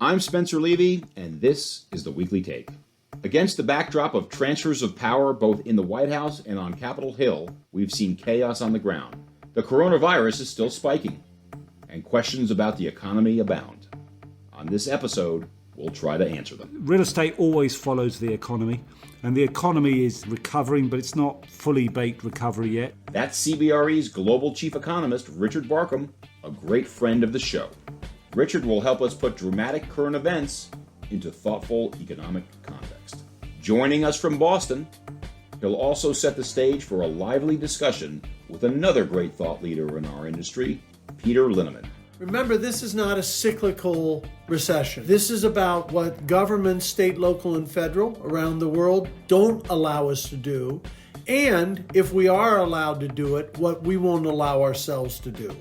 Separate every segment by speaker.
Speaker 1: I'm Spencer Levy, and this is the Weekly Take. Against the backdrop of transfers of power both in the White House and on Capitol Hill, we've seen chaos on the ground. The coronavirus is still spiking, and questions about the economy abound. On this episode, we'll try to answer them.
Speaker 2: Real estate always follows the economy, and the economy is recovering, but it's not fully baked recovery yet.
Speaker 1: That's CBRE's global chief economist, Richard Barkham, a great friend of the show. Richard will help us put dramatic current events into thoughtful economic context. Joining us from Boston, he'll also set the stage for a lively discussion with another great thought leader in our industry, Peter Linneman.
Speaker 3: Remember, this is not a cyclical recession. This is about what governments, state, local, and federal around the world don't allow us to do, and if we are allowed to do it, what we won't allow ourselves to do.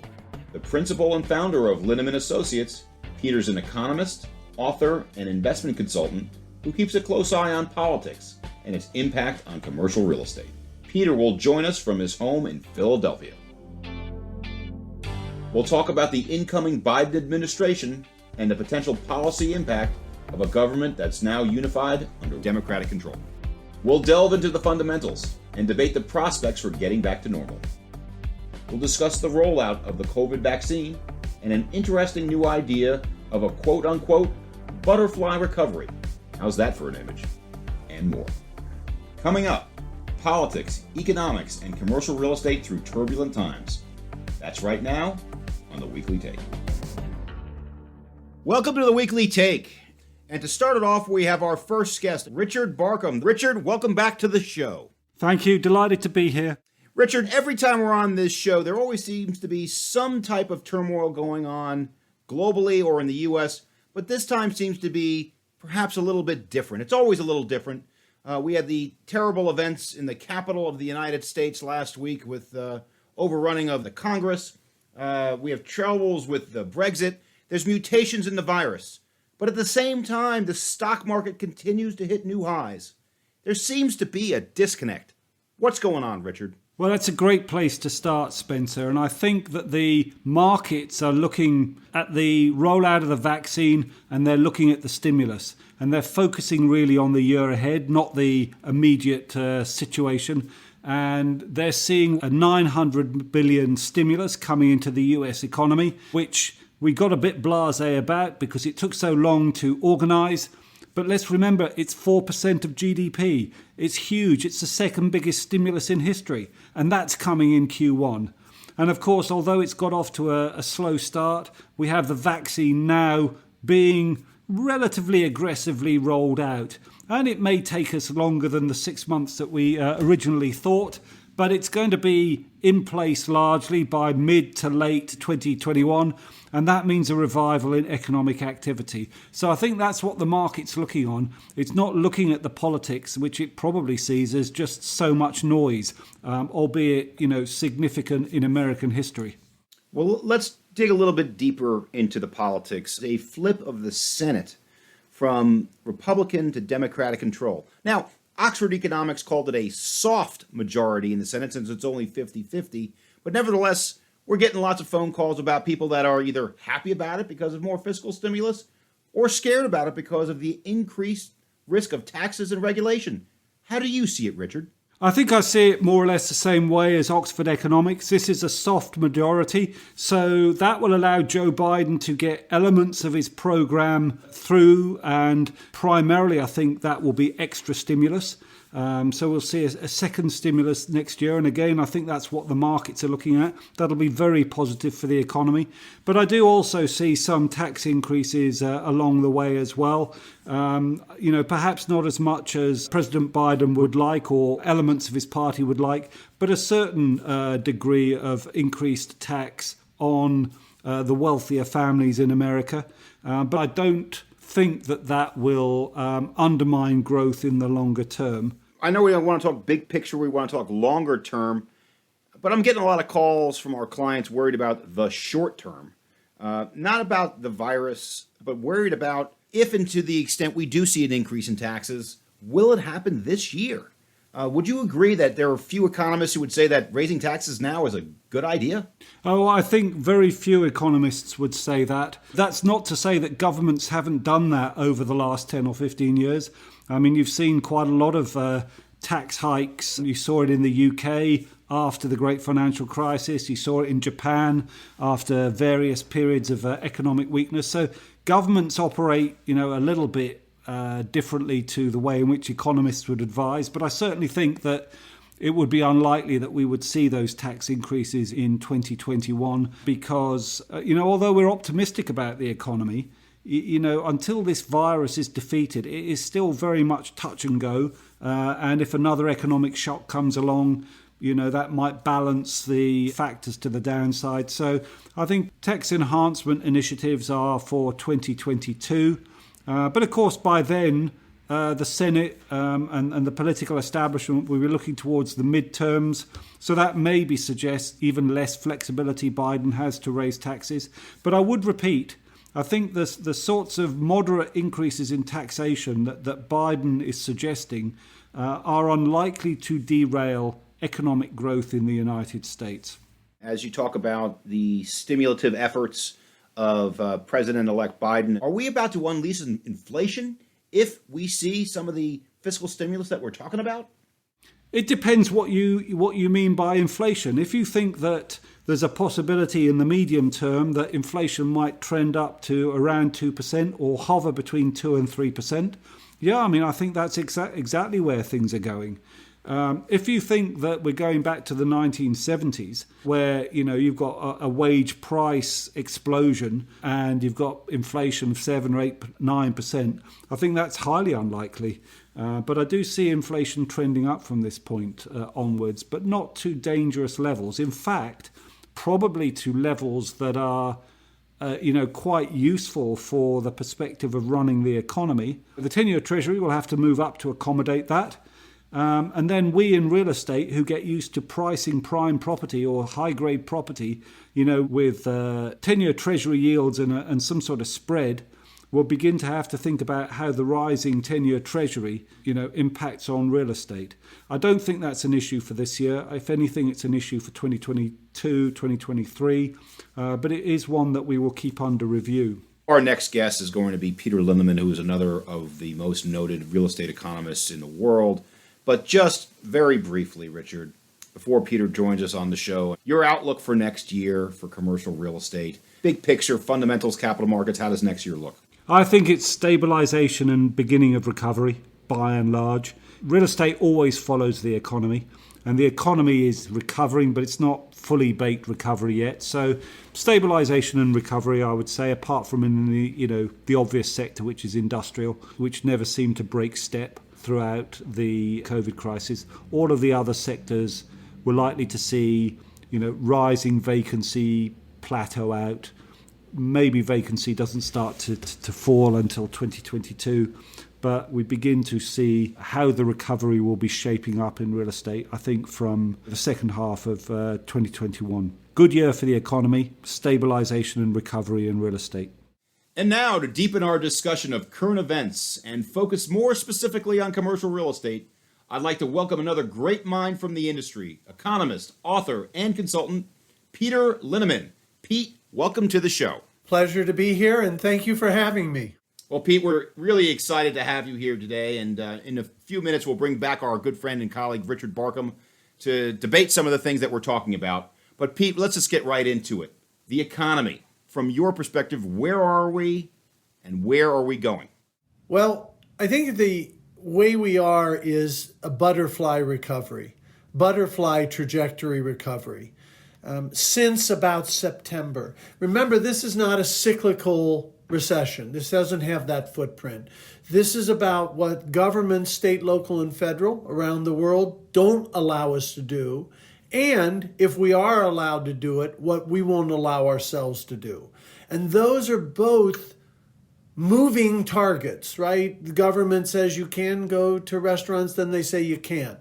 Speaker 1: The principal and founder of Linneman Associates, Peter's an economist, author, and investment consultant who keeps a close eye on politics and its impact on commercial real estate. Peter will join us from his home in Philadelphia. We'll talk about the incoming Biden administration and the potential policy impact of a government that's now unified under Democratic control. We'll delve into the fundamentals and debate the prospects for getting back to normal. We'll discuss the rollout of the COVID vaccine and an interesting new idea of a quote-unquote butterfly recovery. How's that for an image? And more. Coming up, politics, economics, and commercial real estate through turbulent times. That's right now on the Weekly Take. Welcome to the Weekly Take. And to start it off, we have our first guest, Richard Barkham. Richard, welcome back to the show.
Speaker 2: Thank you. Delighted to be here.
Speaker 1: Richard, every time we're on this show, there always seems to be some type of turmoil going on globally or in the U.S., but this time seems to be perhaps a little bit different. It's always a little different. We had the terrible events in the capital of the United States last week with overrunning of the Congress. We have troubles with the Brexit. There's mutations in the virus. But at the same time, the stock market continues to hit new highs. There seems to be a disconnect. What's going on, Richard?
Speaker 2: Well, that's a great place to start, Spencer. And I think that the markets are looking at the rollout of the vaccine and they're looking at the stimulus. And they're focusing really on the year ahead, not the immediate situation. And they're seeing a 900 billion stimulus coming into the US economy, which we got a bit blasé about because it took so long to organise. But let's remember, it's 4% of GDP. It's huge. It's the second biggest stimulus in history. And that's coming in Q1. And of course, although it's got off to a slow start, we have the vaccine now being relatively aggressively rolled out. And it may take us longer than the 6 months that we originally thought. But it's going to be in place largely by mid to late 2021. And that means a revival in economic activity. So I think that's what the market's looking on. It's not looking at the politics, which it probably sees as just so much noise, albeit, significant in American history.
Speaker 1: Well, let's dig a little bit deeper into the politics. A flip of the Senate from Republican to Democratic control. Now, Oxford Economics called it a soft majority in the Senate since it's only 50-50, but nevertheless, we're getting lots of phone calls about people that are either happy about it because of more fiscal stimulus or scared about it because of the increased risk of taxes and regulation. How do you see it, Richard?
Speaker 2: I think I see it more or less the same way as Oxford Economics. This is a soft majority, so that will allow Joe Biden to get elements of his program through, and primarily I think that will be extra stimulus. So we'll see a second stimulus next year. And again, I think that's what the markets are looking at. That'll be very positive for the economy. But I do also see some tax increases along the way as well. Perhaps not as much as President Biden would like or elements of his party would like, but a certain degree of increased tax on the wealthier families in America. But I don't think that will undermine growth in the longer term.
Speaker 1: I know we don't want to talk big picture, we want to talk longer term, but I'm getting a lot of calls from our clients worried about the short term. Not about the virus, but worried about if and to the extent we do see an increase in taxes, will it happen this year? Would you agree that there are few economists who would say that raising taxes now is a good idea?
Speaker 2: Oh, I think very few economists would say that. That's not to say that governments haven't done that over the last 10 or 15 years. I mean, you've seen quite a lot of tax hikes. You saw it in the UK after the great financial crisis. You saw it in Japan after various periods of economic weakness. So governments operate, a little bit differently to the way in which economists would advise. But I certainly think that it would be unlikely that we would see those tax increases in 2021 because, although we're optimistic about the economy, until this virus is defeated, it is still very much touch and go. And if another economic shock comes along, that might balance the factors to the downside. So I think tax enhancement initiatives are for 2022. But of course, by then, the Senate and the political establishment will be looking towards the midterms. So that maybe suggests even less flexibility Biden has to raise taxes. But I would repeat, I think the sorts of moderate increases in taxation that Biden is suggesting are unlikely to derail economic growth in the United States.
Speaker 1: As you talk about the stimulative efforts of President-elect Biden, are we about to unleash inflation if we see some of the fiscal stimulus that we're talking about?
Speaker 2: It depends what you mean by inflation. If you think that there's a possibility in the medium term that inflation might trend up to around 2% or hover between 2 and 3%, I think that's exactly where things are going. If you think that we're going back to the 1970s, where you've got a wage price explosion and you've got inflation of 7 or 8, 9%, I think that's highly unlikely. But I do see inflation trending up from this point onwards, but not to dangerous levels. In fact, probably to levels that are quite useful for the perspective of running the economy. The 10-year Treasury will have to move up to accommodate that. And then we in real estate who get used to pricing prime property or high-grade property, with 10-year Treasury yields and some sort of spread, will begin to have to think about how the rising 10-year Treasury, impacts on real estate. I don't think that's an issue for this year. If anything, it's an issue for 2022, 2023, but it is one that we will keep under review.
Speaker 1: Our next guest is going to be Peter Linneman, who is another of the most noted real estate economists in the world. But just very briefly, Richard, before Peter joins us on the show, your outlook for next year for commercial real estate, big picture, fundamentals, capital markets, how does next year look?
Speaker 2: I think it's stabilization and beginning of recovery, by and large. Real estate always follows the economy, and the economy is recovering, but it's not fully baked recovery yet. So stabilization and recovery, I would say, apart from in the obvious sector, which is industrial, which never seemed to break step throughout the COVID crisis. All of the other sectors were likely to see, rising vacancy plateau out. Maybe vacancy doesn't start to fall until 2022, but we begin to see how the recovery will be shaping up in real estate, I think, from the second half of 2021. Good year for the economy, stabilization and recovery in real estate.
Speaker 1: And now, to deepen our discussion of current events and focus more specifically on commercial real estate, I'd like to welcome another great mind from the industry, economist, author, and consultant, Peter Linneman. Pete, welcome to the show.
Speaker 3: Pleasure to be here, and thank you for having me.
Speaker 1: Well, Pete, we're really excited to have you here today, and in a few minutes we'll bring back our good friend and colleague, Richard Barkham, to debate some of the things that we're talking about. But Pete, let's just get right into it. The economy. From your perspective, where are we and where are we going?
Speaker 3: Well, I think the way we are is a butterfly recovery, butterfly trajectory recovery. Since about September. Remember, this is not a cyclical recession. This doesn't have that footprint. This is about what governments, state, local, and federal around the world don't allow us to do. And if we are allowed to do it, what we won't allow ourselves to do. And those are both moving targets, right? The government says you can go to restaurants, then they say you can't.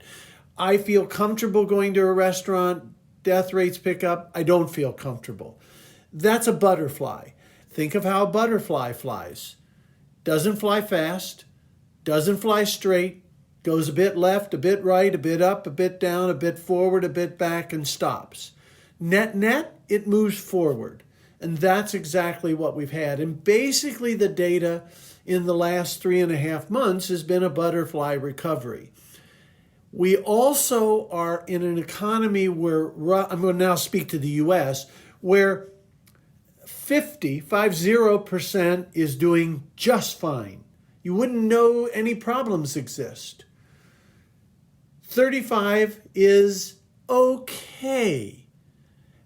Speaker 3: I feel comfortable going to a restaurant. Death rates pick up. I don't feel comfortable. That's a butterfly. Think of how a butterfly flies. Doesn't fly fast, doesn't fly straight, Goes a bit left, a bit right, a bit up, a bit down, a bit forward, a bit back, and stops. Net, it moves forward. And that's exactly what we've had. And basically the data in the last 3.5 months has been a butterfly recovery. We also are in an economy where, I'm going to now speak to the U.S., where 50% is doing just fine. You wouldn't know any problems exist. 35 is okay.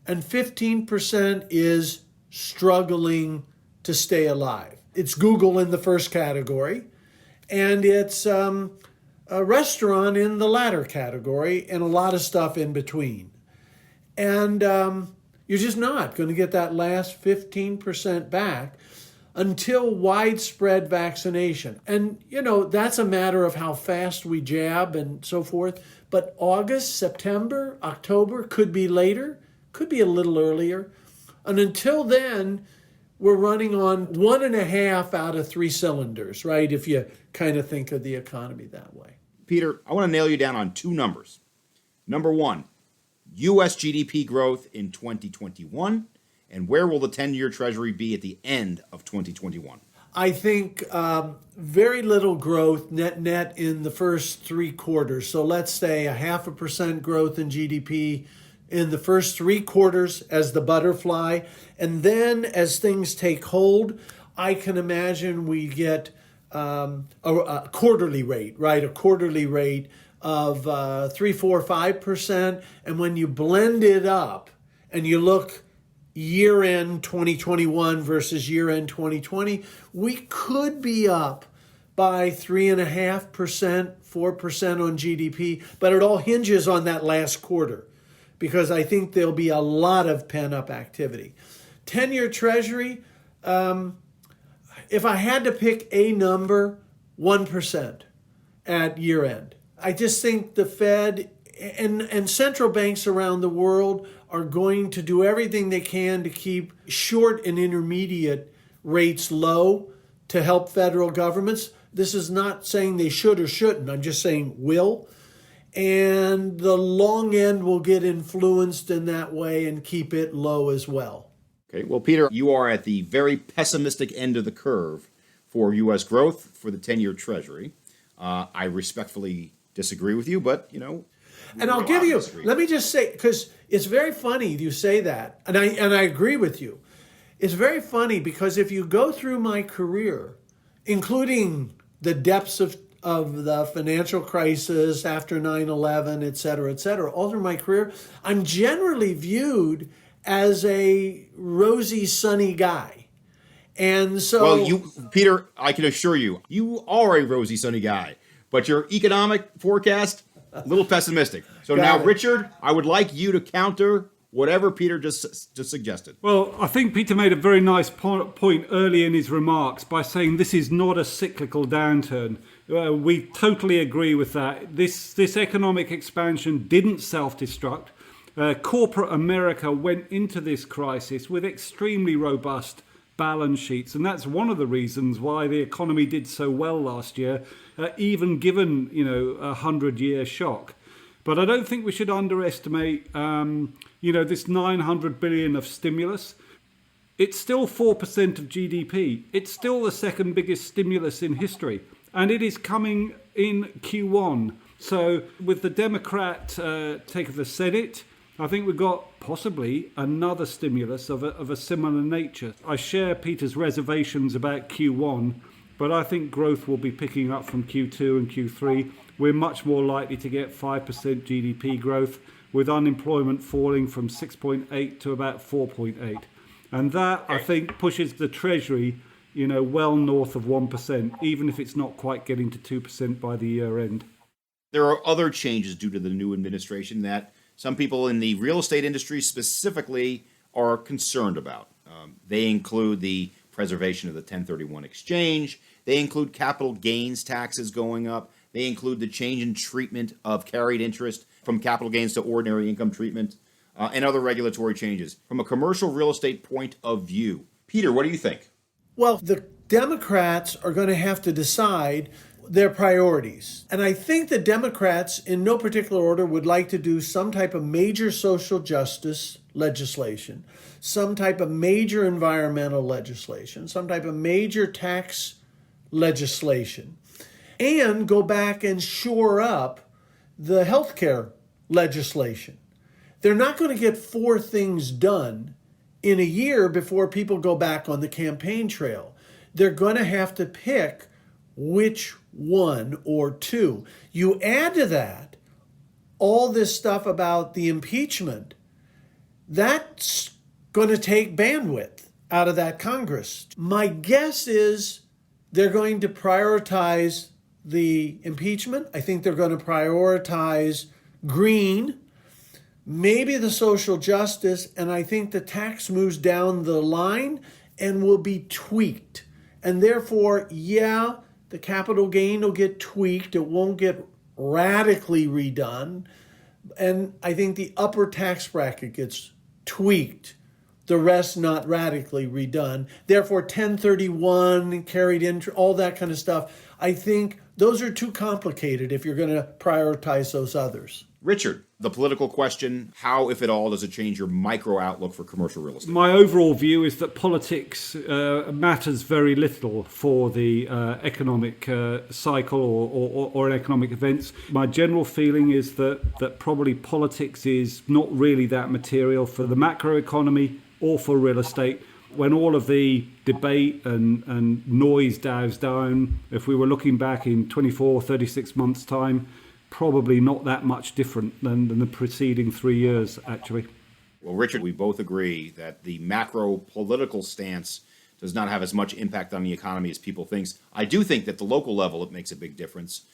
Speaker 3: And 15% is struggling to stay alive. It's Google in the first category, and it's a restaurant in the latter category, and a lot of stuff in between. And you're just not going to get that last 15% back until widespread vaccination. And, that's a matter of how fast we jab and so forth. But August, September, October, could be later, could be a little earlier. And until then, we're running on 1.5 out of 3 cylinders, right? If you kind of think of the economy that way.
Speaker 1: Peter, I want to nail you down on 2 numbers. Number 1, U.S. GDP growth in 2021, and where will the 10-year Treasury be at the end of 2021?
Speaker 3: I think very little growth net in the first 3 quarters. So let's say 0.5% growth in GDP in the first 3 quarters as the butterfly. And then as things take hold, I can imagine we get a quarterly rate, right? A quarterly rate of 3, 4, 5%. And when you blend it up and you look year-end 2021 versus year-end 2020, we could be up by 3.5%, 4% on GDP, but it all hinges on that last quarter because I think there'll be a lot of pent-up activity. 10-year Treasury, if I had to pick a number, 1% at year-end. I just think the Fed and central banks around the world are going to do everything they can to keep short and intermediate rates low to help federal governments. This is not saying they should or shouldn't. I'm just saying will. And the long end will get influenced in that way and keep it low as well.
Speaker 1: Okay, well, Peter, you are at the very pessimistic end of the curve for U.S. growth for the 10-year Treasury. I respectfully disagree with you, but,
Speaker 3: and I'll give you, let me just say, because it's very funny you say that, and I agree with you. It's very funny because if you go through my career, including the depths of the financial crisis after 9/11, et cetera, all through my career, I'm generally viewed as a rosy, sunny guy. And so...
Speaker 1: Well, Peter, I can assure you, you are a rosy, sunny guy, but your economic forecast... a little pessimistic. So now, Richard, I would like you to counter whatever Peter just suggested.
Speaker 2: Well, I think Peter made a very nice point early in his remarks by saying this is not a cyclical downturn. We totally agree with that. This economic expansion didn't self-destruct. Corporate America went into this crisis with extremely robust balance sheets, and that's one of the reasons why the economy did so well last year, even given a 100-year shock. But I don't think we should underestimate this $900 billion of stimulus. It's still 4% of GDP. It's still the second biggest stimulus in history, and it is coming in Q1. So with the Democrat take of the Senate, I think we've got possibly another stimulus of a similar nature. I share Peter's reservations about Q1, but I think growth will be picking up from Q2 and Q3. We're much more likely to get 5% GDP growth, with unemployment falling from 6.8 to about 4.8. And that, I think, pushes the Treasury, well north of 1%, even if it's not quite getting to 2% by the year end.
Speaker 1: There are other changes due to the new administration that some people in the real estate industry specifically are concerned about. They include the preservation of the 1031 exchange. They include capital gains taxes going up. They include the change in treatment of carried interest from capital gains to ordinary income treatment, and other regulatory changes. From a commercial real estate point of view, Peter, what do you think?
Speaker 3: Well, the Democrats are going to have to decide their priorities. And I think the Democrats, in no particular order, would like to do some type of major social justice legislation, some type of major environmental legislation, some type of major tax legislation, and go back and shore up the healthcare legislation. They're not going to get 4 things done in a year before people go back on the campaign trail. They're going to have to pick which one or 2. You add to that all this stuff about the impeachment, that's going to take bandwidth out of that Congress. My guess is they're going to prioritize the impeachment. I think they're going to prioritize green, maybe the social justice, and I think the tax moves down the line and will be tweaked. And therefore, yeah, the capital gain will get tweaked. It won't get radically redone. And I think the upper tax bracket gets tweaked. The rest not radically redone. Therefore, 1031, carried interest, all that kind of stuff. I think those are too complicated if you're going to prioritize those others.
Speaker 1: Richard, the political question, how, if at all, does it change your micro outlook for commercial real estate?
Speaker 2: My overall view is that politics matters very little for the economic cycle or economic events. My general feeling is that probably politics is not really that material for the macroeconomy or for real estate. When all of the debate and noise dies down, if we were looking back in 24, 36 months' time, probably not that much different than the preceding 3 years, actually.
Speaker 1: Well, Richard, we both agree that the macro political stance does not have as much impact on the economy as people think. I do think that at the local level it makes a big difference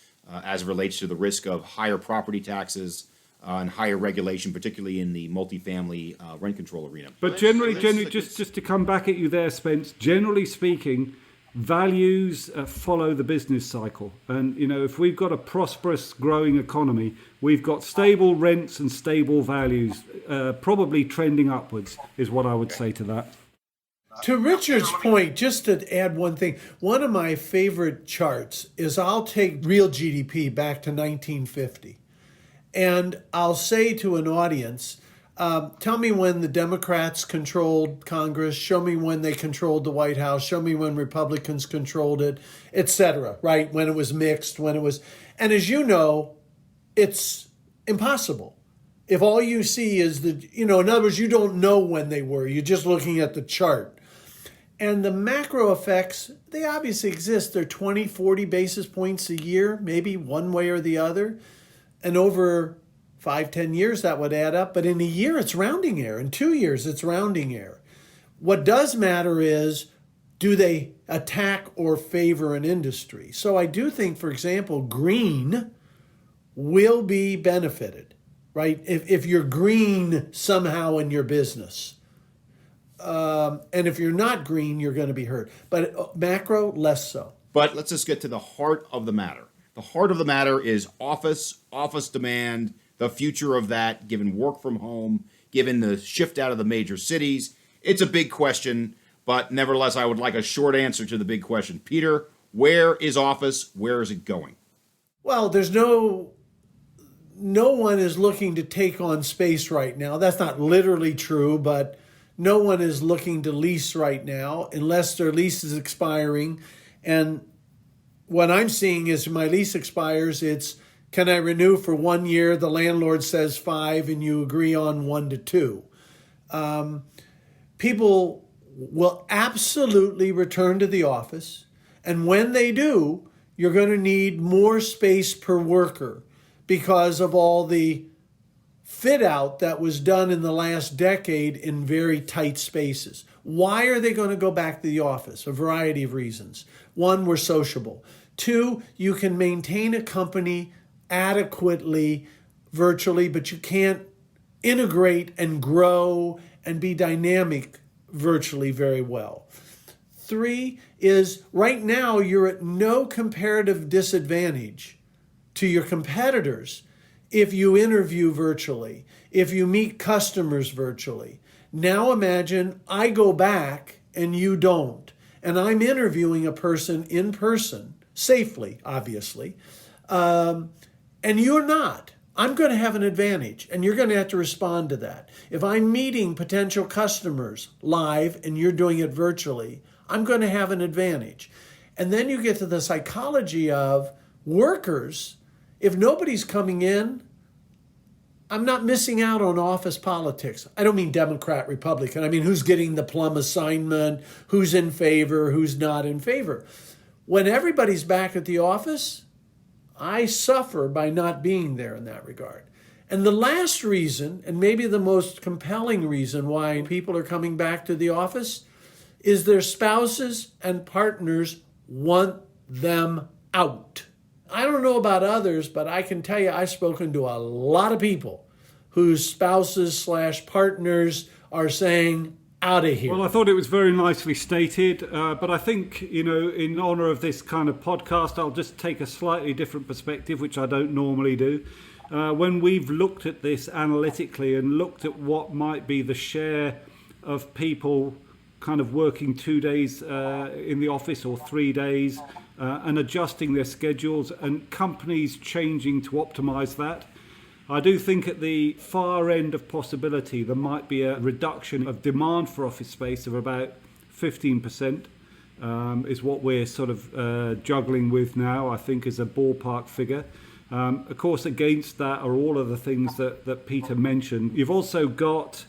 Speaker 1: as it relates to the risk of higher property taxes and higher regulation, particularly in the multifamily rent control arena.
Speaker 2: But generally, just to come back at you there, Spence, generally speaking, values follow the business cycle. And, if we've got a prosperous, growing economy, we've got stable rents and stable values, probably trending upwards, is what I would say to that.
Speaker 3: To Richard's point, just to add one thing, one of my favorite charts is I'll take real GDP back to 1950. And I'll say to an audience, tell me when the Democrats controlled Congress, show me when they controlled the White House, show me when Republicans controlled it, etc., right? When it was mixed, and as you know, it's impossible. If all you see is in other words, you don't know when they were, you're just looking at the chart. And the macro effects, they obviously exist. They're 20, 40 basis points a year, maybe one way or the other. And over 5, 10 years, that would add up. But in a year, it's rounding error. In 2 years, it's rounding error. What does matter is, do they attack or favor an industry? So I do think, for example, green will be benefited, right? If you're green somehow in your business. And if you're not green, you're going to be hurt. But macro, less so.
Speaker 1: But let's just get to the heart of the matter. The heart of the matter is office demand, the future of that, given work from home, given the shift out of the major cities. It's a big question, but nevertheless, I would like a short answer to the big question. Peter, where is office? Where is it going?
Speaker 3: Well, there's no one is looking to take on space right now. That's not literally true, but no one is looking to lease right now unless their lease is expiring. And what I'm seeing is my lease expires, it's, can I renew for 1 year? The landlord says 5 and you agree on 1 to 2. People will absolutely return to the office. And when they do, you're going to need more space per worker because of all the fit out that was done in the last decade in very tight spaces. Why are they going to go back to the office? A variety of reasons. 1, we're sociable. 2, you can maintain a company adequately virtually, but you can't integrate and grow and be dynamic virtually very well. 3 is right now you're at no comparative disadvantage to your competitors if you interview virtually, if you meet customers virtually. Now imagine I go back and you don't, and I'm interviewing a person in person, safely, obviously. And you're not. I'm going to have an advantage, and you're going to have to respond to that. If I'm meeting potential customers live and you're doing it virtually, I'm going to have an advantage. And then you get to the psychology of workers. If nobody's coming in, I'm not missing out on office politics. I don't mean Democrat, Republican. I mean who's getting the plum assignment, who's in favor, who's not in favor. When everybody's back at the office, I suffer by not being there in that regard. And the last reason, and maybe the most compelling reason why people are coming back to the office, is their spouses and partners want them out. I don't know about others, but I can tell you I've spoken to a lot of people whose spouses/partners are saying, out of here.
Speaker 2: Well, I thought it was very nicely stated, but I think, in honor of this kind of podcast, I'll just take a slightly different perspective, which I don't normally do. When we've looked at this analytically and looked at what might be the share of people kind of working 2 days in the office or 3 days and adjusting their schedules and companies changing to optimize that, I do think at the far end of possibility there might be a reduction of demand for office space of about 15%, is what we're sort of juggling with now, I think, as a ballpark figure. Of course, against that are all of the things that Peter mentioned. You've also got,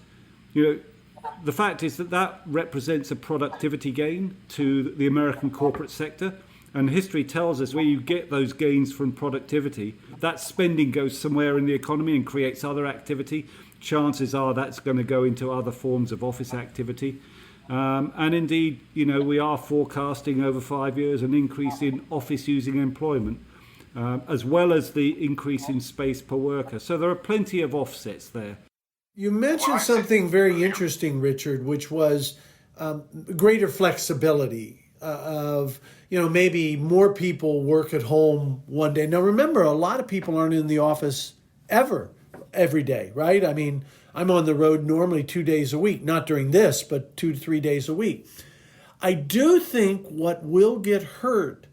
Speaker 2: the fact is that represents a productivity gain to the American corporate sector. And history tells us where you get those gains from productivity, that spending goes somewhere in the economy and creates other activity. Chances are that's going to go into other forms of office activity. And indeed, we are forecasting over 5 years an increase in office using employment, as well as the increase in space per worker. So there are plenty of offsets there.
Speaker 3: You mentioned something very interesting, Richard, which was greater flexibility of, maybe more people work at home one day. Now, remember, a lot of people aren't in the office every day, right? I mean, I'm on the road normally 2 days a week, not during this, but 2 to 3 days a week. I do think what will get hurt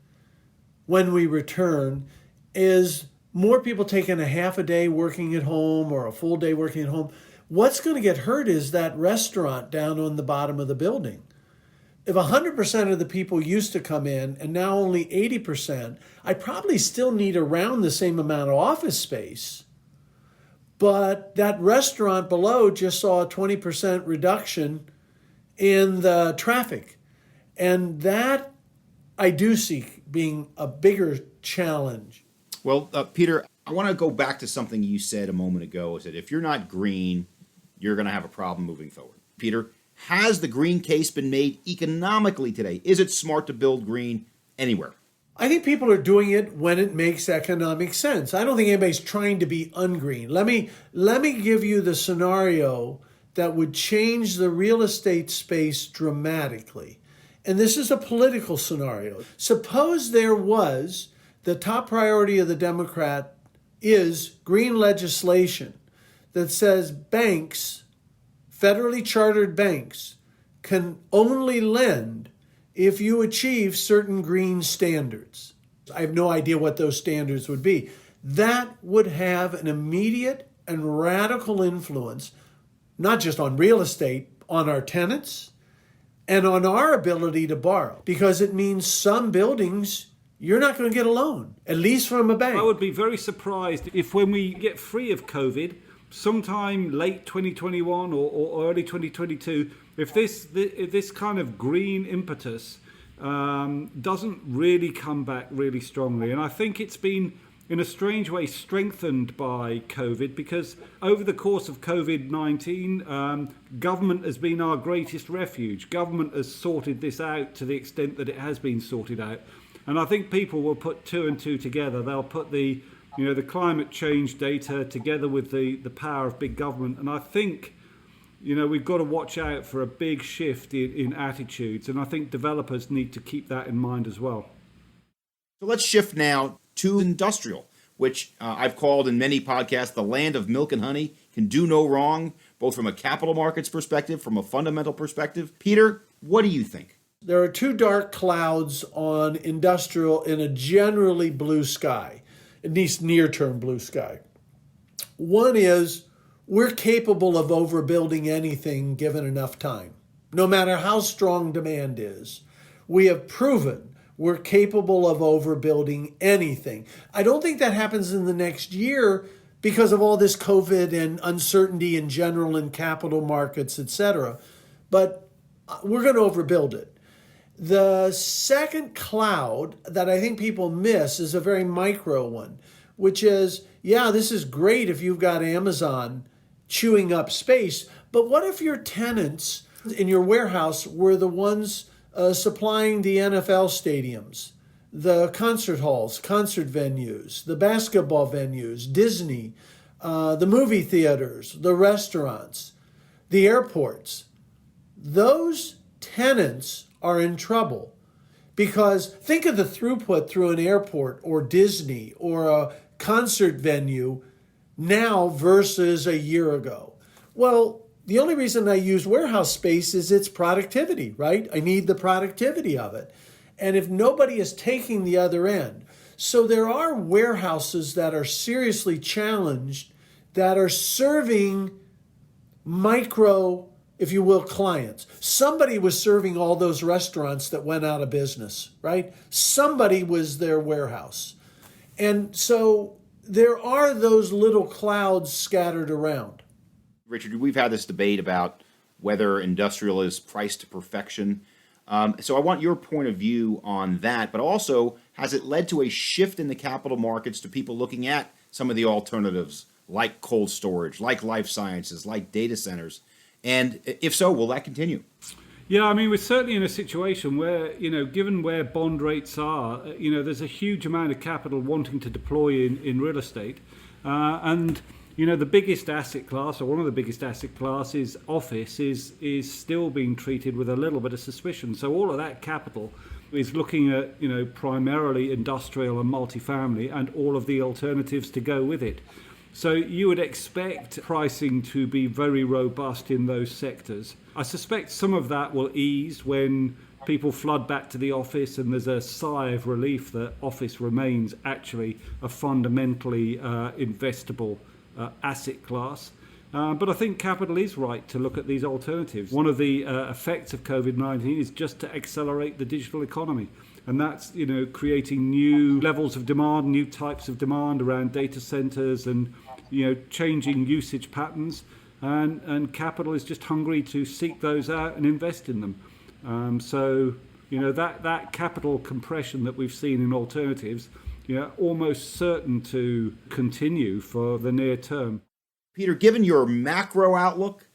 Speaker 3: when we return is more people taking a half a day working at home or a full day working at home. What's going to get hurt is that restaurant down on the bottom of the building. If 100% of the people used to come in and now only 80%, I probably still need around the same amount of office space. But that restaurant below just saw a 20% reduction in the traffic. And that I do see being a bigger challenge.
Speaker 1: Well, Peter, I want to go back to something you said a moment ago, is that if you're not green, you're going to have a problem moving forward. Peter, has the green case been made economically today? Is it smart to build green anywhere?
Speaker 3: I think people are doing it when it makes economic sense. I don't think anybody's trying to be ungreen. Let me give you the scenario that would change the real estate space dramatically. And this is a political scenario. Suppose there was, the top priority of the Democrat is green legislation that says banks, federally chartered banks, can only lend if you achieve certain green standards. I have no idea what those standards would be. That would have an immediate and radical influence, not just on real estate, on our tenants, and on our ability to borrow, because it means some buildings you're not going to get a loan, at least from a bank.
Speaker 2: I would be very surprised if when we get free of COVID, sometime late 2021 or early 2022, if this kind of green impetus doesn't really come back really strongly. And I think it's been, in a strange way, strengthened by COVID, because over the course of COVID-19, government has been our greatest refuge. Government has sorted this out to the extent that it has been sorted out. And I think people will put two and two together. They'll put the climate change data together with the power of big government. And I think, we've got to watch out for a big shift in attitudes. And I think developers need to keep that in mind as well.
Speaker 1: So let's shift now to industrial, which I've called in many podcasts the land of milk and honey, can do no wrong, both from a capital markets perspective, from a fundamental perspective. Peter, what do you think?
Speaker 3: There are two dark clouds on industrial in a generally blue sky, at least near-term blue sky. One is we're capable of overbuilding anything given enough time, no matter how strong demand is. We have proven we're capable of overbuilding anything. I don't think that happens in the next year because of all this COVID and uncertainty in general in capital markets, etc. But we're going to overbuild it. The second cloud that I think people miss is a very micro one, which is, yeah, this is great if you've got Amazon chewing up space, but what if your tenants in your warehouse were the ones supplying the NFL stadiums, the concert halls, concert venues, the basketball venues, Disney, the movie theaters, the restaurants, the airports? Those tenants are in trouble because think of the throughput through an airport or Disney or a concert venue now versus a year ago. Well, the only reason I use warehouse space is its productivity, right? I need the productivity of it. And if nobody is taking the other end, so there are warehouses that are seriously challenged that are serving micro, if you will, clients. Somebody was serving all those restaurants that went out of business, right? Somebody was their warehouse. And so there are those little clouds scattered around.
Speaker 1: Richard, we've had this debate about whether industrial is priced to perfection. So I want your point of view on that, but also, has it led to a shift in the capital markets to people looking at some of the alternatives like cold storage, like life sciences, like data centers? And if so, will that continue?
Speaker 2: Yeah, I mean, we're certainly in a situation where, given where bond rates are, there's a huge amount of capital wanting to deploy in real estate. And the biggest asset class, or one of the biggest asset classes, office, is still being treated with a little bit of suspicion. So all of that capital is looking at, primarily industrial and multifamily and all of the alternatives to go with it. So you would expect pricing to be very robust in those sectors. I suspect some of that will ease when people flood back to the office and there's a sigh of relief that office remains actually a fundamentally investable asset class. But I think capital is right to look at these alternatives. One of the effects of COVID-19 is just to accelerate the digital economy. And that's, creating new levels of demand, new types of demand around data centers and, changing usage patterns. And capital is just hungry to seek those out and invest in them. So, that capital compression that we've seen in alternatives, almost certain to continue for the near term.
Speaker 1: Peter, given your macro outlook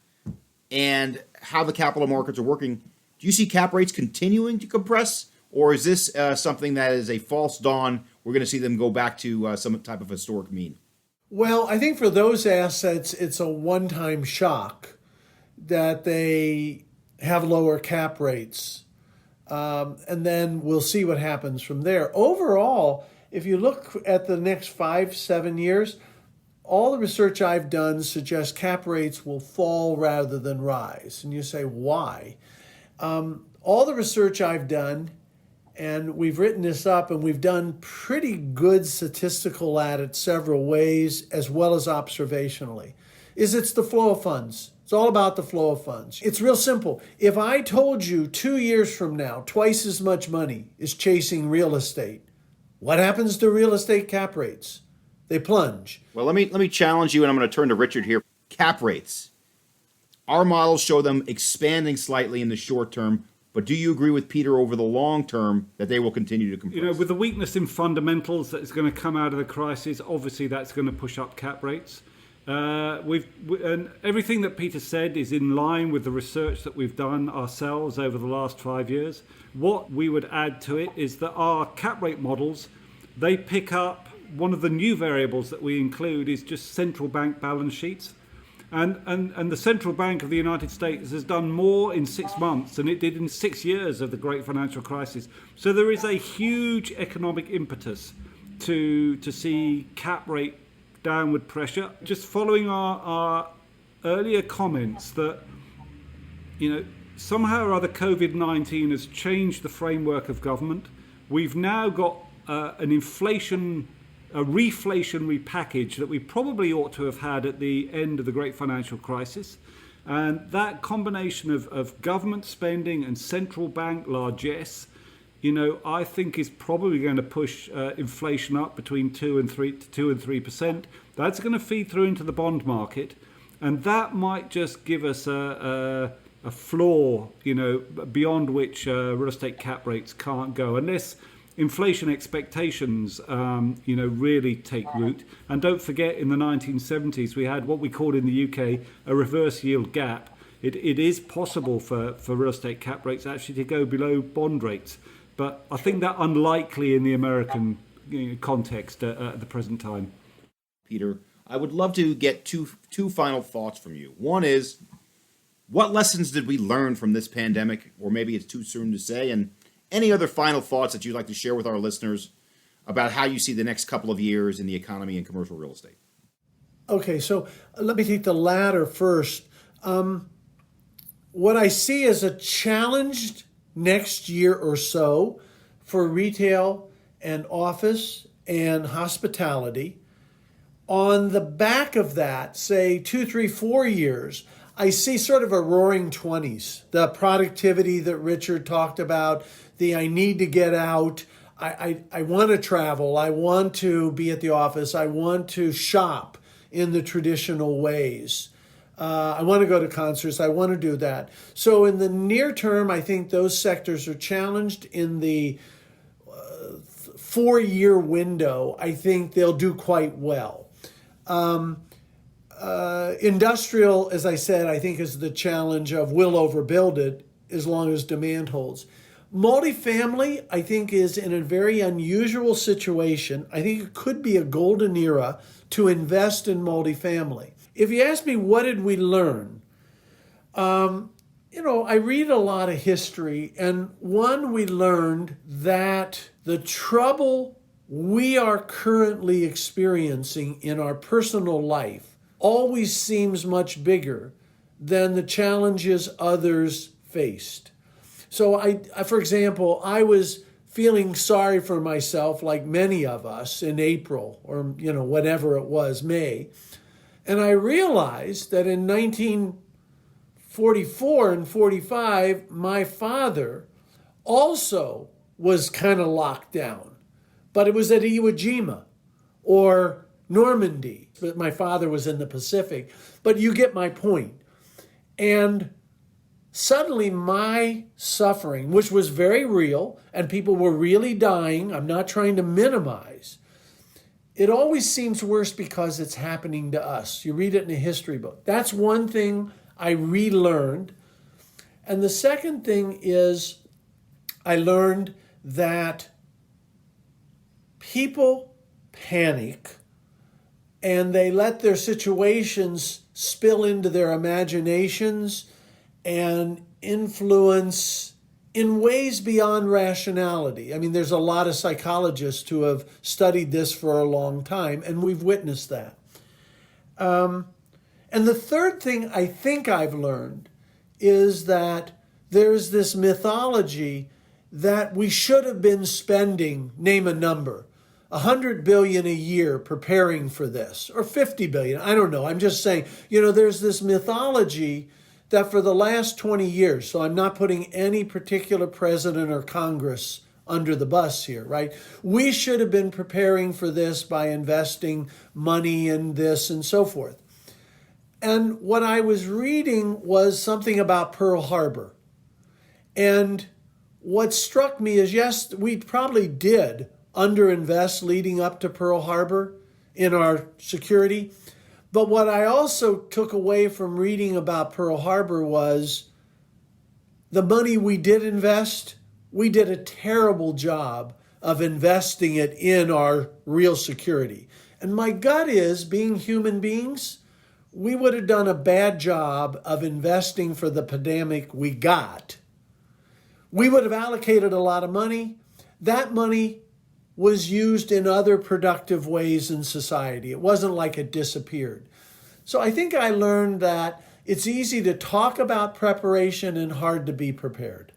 Speaker 1: and how the capital markets are working, do you see cap rates continuing to compress? Or is this something that is a false dawn? We're going to see them go back to some type of historic mean.
Speaker 3: Well, I think for those assets, it's a one-time shock that they have lower cap rates. And then we'll see what happens from there. Overall, if you look at the next 5-7 years, all the research I've done suggests cap rates will fall rather than rise. And you say, why? All the research I've done, and we've written this up, and we've done pretty good statistical at it several ways, as well as observationally, is it's the flow of funds. It's all about the flow of funds. It's real simple. If I told you 2 years from now, twice as much money is chasing real estate, what happens to real estate cap rates? They plunge.
Speaker 1: Well, let me challenge you, and I'm going to turn to Richard here. Cap rates. Our models show them expanding slightly in the short term, but do you agree with Peter over the long term that they will continue to compress?
Speaker 2: With the weakness in fundamentals that is going to come out of the crisis, obviously that's going to push up cap rates. And everything that Peter said is in line with the research that we've done ourselves over the last 5 years. What we would add to it is that our cap rate models, they pick up one of the new variables that we include is just central bank balance sheets. And the Central Bank of the United States has done more in 6 months than it did in 6 years of the great financial crisis. So there is a huge economic impetus to see cap rate downward pressure. Just following our earlier comments that, somehow or other COVID-19 has changed the framework of government. We've now got a reflationary package that we probably ought to have had at the end of the great financial crisis. And that combination of government spending and central bank largesse, I think is probably going to push inflation up between 2 and 3%. That's going to feed through into the bond market. And that might just give us a floor, beyond which real estate cap rates can't go unless inflation expectations, really take root. And don't forget, in the 1970s, we had what we called in the UK a reverse yield gap. It is possible for real estate cap rates actually to go below bond rates. But I think that unlikely in the American context at the present time.
Speaker 1: Peter, I would love to get two final thoughts from you. One is, what lessons did we learn from this pandemic? Or maybe it's too soon to say. And any other final thoughts that you'd like to share with our listeners about how you see the next couple of years in the economy and commercial real estate?
Speaker 3: Okay, so let me take the latter first. What I see as a challenged next year or so for retail and office and hospitality. On the back of that, say 2, 3, 4 years, I see sort of a roaring 20s. The productivity that Richard talked about, the I need to get out, I want to travel, I want to be at the office, I want to shop in the traditional ways. I want to go to concerts, I want to do that. So in the near term, I think those sectors are challenged. In the 4-year window, I think they'll do quite well. Industrial, as I said, I think is the challenge of we'll overbuild it as long as demand holds. Multifamily, I think, is in a very unusual situation. I think it could be a golden era to invest in multifamily. If you ask me, what did we learn? I read a lot of history, and we learned that the trouble we are currently experiencing in our personal life always seems much bigger than the challenges others faced. So for example, I was feeling sorry for myself, like many of us, in April or, whatever it was, May. And I realized that in 1944 and 45, my father also was kind of locked down, but it was at Iwo Jima or Normandy. But my father was in the Pacific. But you get my point. And suddenly my suffering, which was very real, and people were really dying, I'm not trying to minimize, it always seems worse because it's happening to us. You read it in a history book. That's one thing I relearned. And the second thing is I learned that people panic and they let their situations spill into their imaginations and influence in ways beyond rationality. I mean, there's a lot of psychologists who have studied this for a long time, and we've witnessed that. And the third thing I think I've learned is that there's this mythology that we should have been spending, name a number, $100 billion a year preparing for this, or $50 billion, I don't know. I'm just saying, there's this mythology that for the last 20 years, so I'm not putting any particular president or Congress under the bus here, right? We should have been preparing for this by investing money in this and so forth. And what I was reading was something about Pearl Harbor. And what struck me is, yes, we probably did underinvest leading up to Pearl Harbor in our security. But what I also took away from reading about Pearl Harbor was the money we did invest, we did a terrible job of investing it in our real security. And my gut is, being human beings, we would have done a bad job of investing for the pandemic we got. We would have allocated a lot of money. That money was used in other productive ways in society. It wasn't like it disappeared. So I think I learned that It's easy to talk about preparation and hard to be prepared.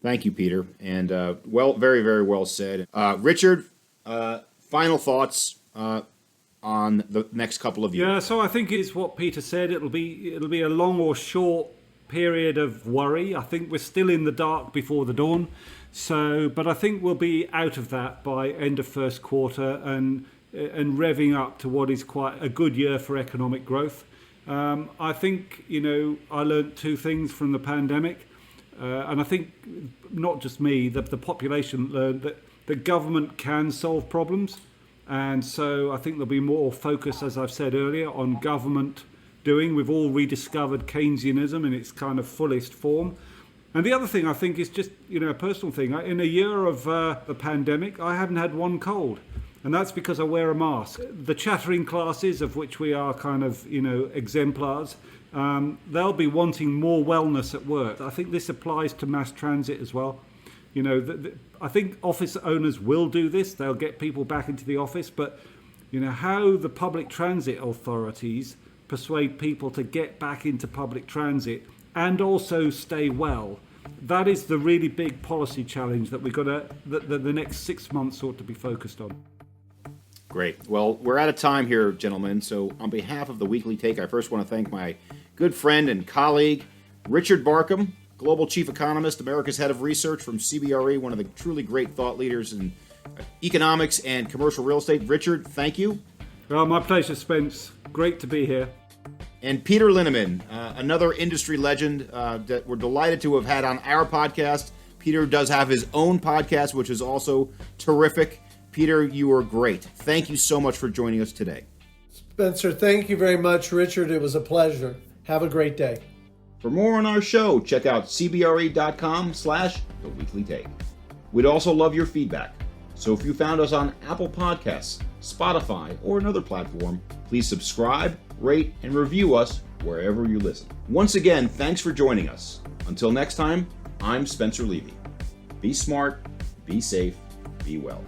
Speaker 1: Thank you, Peter. And very, very well said. Richard, final thoughts on the next couple of years.
Speaker 2: Yeah, so I think it's what Peter said. It'll be a long or short period of worry. I think we're still in the dark before the dawn. But I think we'll be out of that by end of first quarter and revving up to what is quite a good year for economic growth. I think, I learned two things from the pandemic. And I think not just me, the population learned that the government can solve problems. And so I think there'll be more focus, as I've said earlier, on government doing. We've all rediscovered Keynesianism in its kind of fullest form. And the other thing I think is just, a personal thing. In a year of the pandemic, I haven't had one cold. And that's because I wear a mask. The chattering classes, of which we are kind of, exemplars, they'll be wanting more wellness at work. I think this applies to mass transit as well. I think office owners will do this. They'll get people back into the office. But, how the public transit authorities persuade people to get back into public transit and also stay well, that is the really big policy challenge that the next 6 months ought to be focused on.
Speaker 1: Great. Well, we're out of time here, gentlemen. So on behalf of the Weekly Take, I first want to thank my good friend and colleague, Richard Barkham, Global Chief Economist, America's Head of Research from CBRE, one of the truly great thought leaders in economics and commercial real estate. Richard, thank you.
Speaker 2: Well, my pleasure, Spence. Great to be here.
Speaker 1: And Peter Linneman, another industry legend that we're delighted to have had on our podcast. Peter does have his own podcast, which is also terrific. Peter, you were great. Thank you so much for joining us today.
Speaker 3: Spencer, thank you very much. Richard, it was a pleasure. Have a great day.
Speaker 1: For more on our show, check out cbre.com/theweeklytake. We'd also love your feedback. So if you found us on Apple Podcasts, Spotify, or another platform, please subscribe, rate, and review us wherever you listen. Once again, thanks for joining us. Until next time, I'm Spencer Levy. Be smart, be safe, be well.